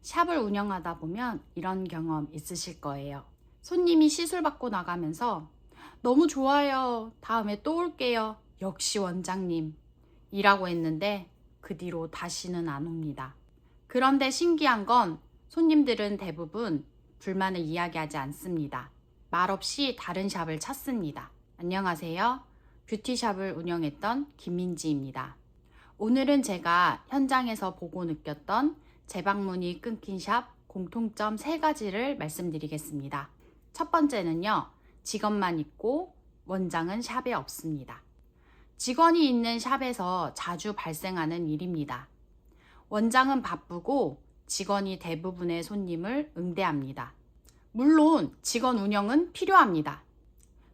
샵을 운영하다 보면 이런 경험 있으실 거예요. 손님이 시술 받고 나가면서 너무 좋아요. 다음에 또 올게요. 역시 원장님. 이라고 했는데 그 뒤로 다시는 안 옵니다. 그런데 신기한 건 손님들은 대부분 불만을 이야기하지 않습니다. 말없이 다른 샵을 찾습니다. 안녕하세요. 뷰티샵을 운영했던 김민지입니다. 오늘은 제가 현장에서 보고 느꼈던 재방문이 끊긴 샵 공통점 3가지를 말씀드리겠습니다. 첫 번째는요, 직원만 있고 원장은 샵에 없습니다. 직원이 있는 샵에서 자주 발생하는 일입니다. 원장은 바쁘고 직원이 대부분의 손님을 응대합니다. 물론 직원 운영은 필요합니다.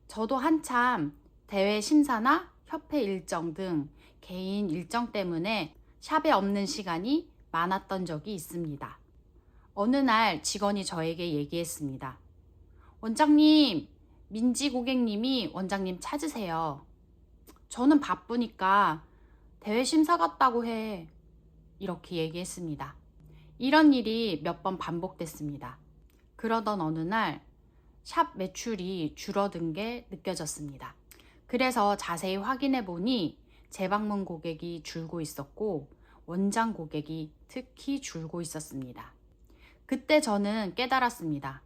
저도 한참 대회 심사나 협회 일정 등 개인 일정 때문에 샵에 없는 시간이 많았던 적이 있습니다. 어느 날 직원이 저에게 얘기했습니다. 원장님, 민지 고객님이 원장님 찾으세요. 저는 바쁘니까 대회 심사 갔다고 해. 이렇게 얘기했습니다. 이런 일이 몇 번 반복됐습니다. 그러던 어느 날 샵 매출이 줄어든 게 느껴졌습니다. 그래서 자세히 확인해 보니 재방문 고객이 줄고 있었고 원장 고객이 특히 줄고 있었습니다. 그때 저는 깨달았습니다.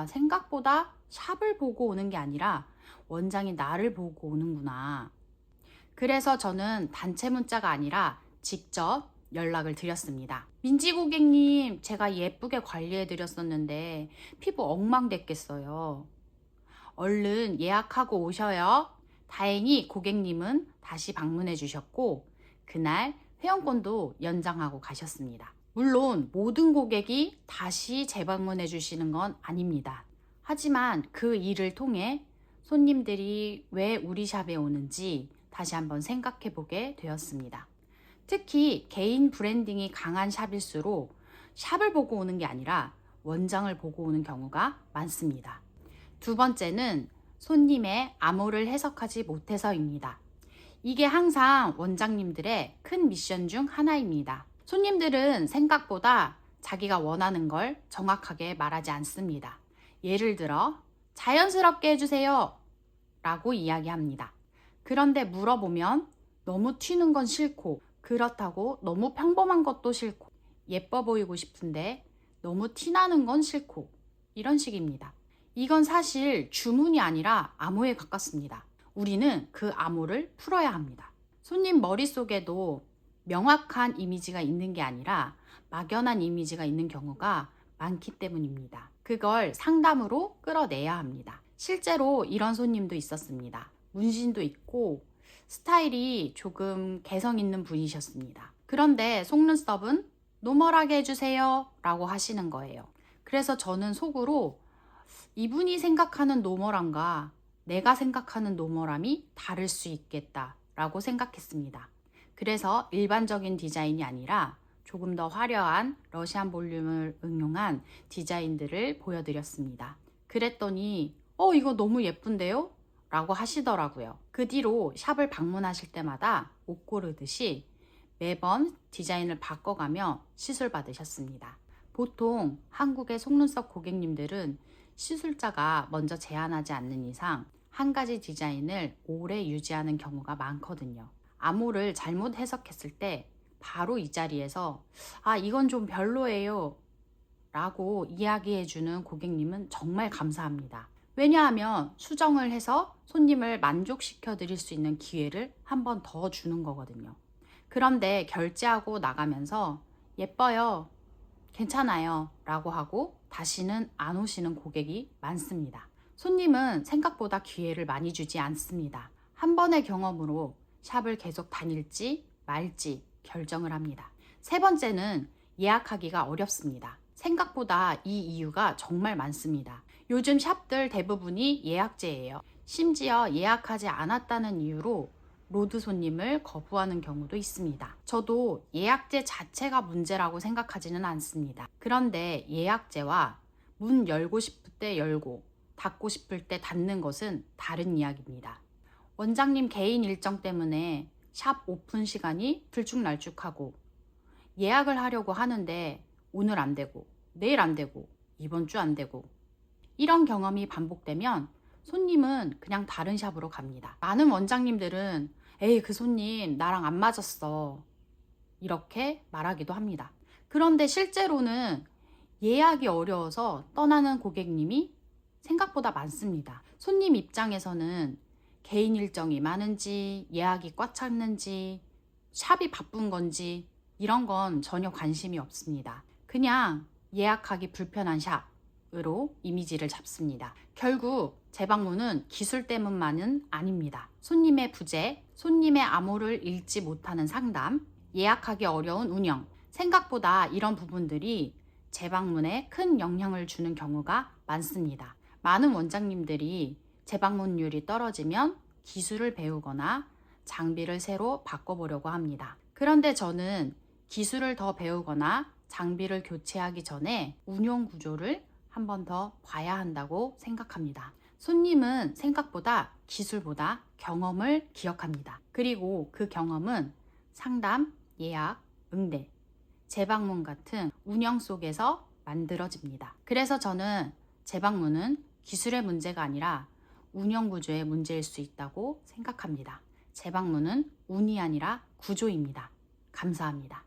생각보다 샵을 보고 오는 게 아니라 원장이 나를 보고 오는구나. 그래서 저는 단체 문자가 아니라 직접 연락을 드렸습니다. 민지 고객님, 제가 예쁘게 관리해 드렸었는데 피부 엉망됐겠어요. 얼른 예약하고 오셔요. 다행히 고객님은 다시 방문해 주셨고 그날 회원권도 연장하고 가셨습니다. 물론 모든 고객이 다시 재방문해 주시는 건 아닙니다. 하지만 그 일을 통해 손님들이 왜 우리 샵에 오는지 다시 한번 생각해 보게 되었습니다. 특히 개인 브랜딩이 강한 샵일수록 샵을 보고 오는 게 아니라 원장을 보고 오는 경우가 많습니다. 두 번째는 손님의 암호를 해석하지 못해서입니다. 이게 항상 원장님들의 큰 미션 중 하나입니다. 손님들은 생각보다 자기가 원하는 걸 정확하게 말하지 않습니다. 예를 들어 자연스럽게 해주세요 라고 이야기합니다. 그런데 물어보면 너무 튀는 건 싫고 그렇다고 너무 평범한 것도 싫고 예뻐 보이고 싶은데 너무 티나는 건 싫고 이런 식입니다. 이건 사실 주문이 아니라 암호에 가깝습니다. 우리는 그 암호를 풀어야 합니다. 손님 머릿속에도 명확한 이미지가 있는 게 아니라 막연한 이미지가 있는 경우가 많기 때문입니다. 그걸 상담으로 끌어내야 합니다. 실제로 이런 손님도 있었습니다. 문신도 있고 스타일이 조금 개성 있는 분이셨습니다. 그런데 속눈썹은 노멀하게 해주세요 라고 하시는 거예요. 그래서 저는 속으로 이분이 생각하는 노멀함과 내가 생각하는 노멀함이 다를 수 있겠다 라고 생각했습니다. 그래서 일반적인 디자인이 아니라 조금 더 화려한 러시안 볼륨을 응용한 디자인들을 보여드렸습니다. 그랬더니 이거 너무 예쁜데요? 라고 하시더라고요. 그 뒤로 샵을 방문하실 때마다 옷 고르듯이 매번 디자인을 바꿔가며 시술 받으셨습니다. 보통 한국의 속눈썹 고객님들은 시술자가 먼저 제안하지 않는 이상 한 가지 디자인을 오래 유지하는 경우가 많거든요. 암호를 잘못 해석했을 때 바로 이 자리에서 이건 좀 별로예요 라고 이야기해주는 고객님은 정말 감사합니다. 왜냐하면 수정을 해서 손님을 만족시켜 드릴 수 있는 기회를 한 번 더 주는 거거든요. 그런데 결제하고 나가면서 예뻐요, 괜찮아요 라고 하고 다시는 안 오시는 고객이 많습니다. 손님은 생각보다 기회를 많이 주지 않습니다. 한 번의 경험으로 샵을 계속 다닐지 말지 결정을 합니다. 세 번째는 예약하기가 어렵습니다. 생각보다 이 이유가 정말 많습니다. 요즘 샵들 대부분이 예약제예요. 심지어 예약하지 않았다는 이유로 로드 손님을 거부하는 경우도 있습니다. 저도 예약제 자체가 문제라고 생각하지는 않습니다. 그런데 예약제와 문 열고 싶을 때 열고 닫고 싶을 때 닫는 것은 다른 이야기입니다. 원장님 개인 일정 때문에 샵 오픈 시간이 들쭉날쭉하고 예약을 하려고 하는데 오늘 안 되고, 내일 안 되고, 이번 주 안 되고. 이런 경험이 반복되면 손님은 그냥 다른 샵으로 갑니다. 많은 원장님들은 에이, 그 손님 나랑 안 맞았어, 이렇게 말하기도 합니다. 그런데 실제로는 예약이 어려워서 떠나는 고객님이 생각보다 많습니다. 손님 입장에서는 개인 일정이 많은지, 예약이 꽉 찼는지, 샵이 바쁜 건지 이런 건 전혀 관심이 없습니다. 그냥 예약하기 불편한 샵으로 이미지를 잡습니다. 결국 재방문은 기술 때문만은 아닙니다. 손님의 부재, 손님의 암호를 읽지 못하는 상담, 예약하기 어려운 운영, 생각보다 이런 부분들이 재방문에 큰 영향을 주는 경우가 많습니다. 많은 원장님들이 재방문율이 떨어지면 기술을 배우거나 장비를 새로 바꿔보려고 합니다. 그런데 저는 기술을 더 배우거나 장비를 교체하기 전에 운용 구조를 한 번 더 봐야 한다고 생각합니다. 손님은 생각보다 기술보다 경험을 기억합니다. 그리고 그 경험은 상담, 예약, 응대, 재방문 같은 운영 속에서 만들어집니다. 그래서 저는 재방문은 기술의 문제가 아니라 운영 구조의 문제일 수 있다고 생각합니다. 재방문은 운이 아니라 구조입니다. 감사합니다.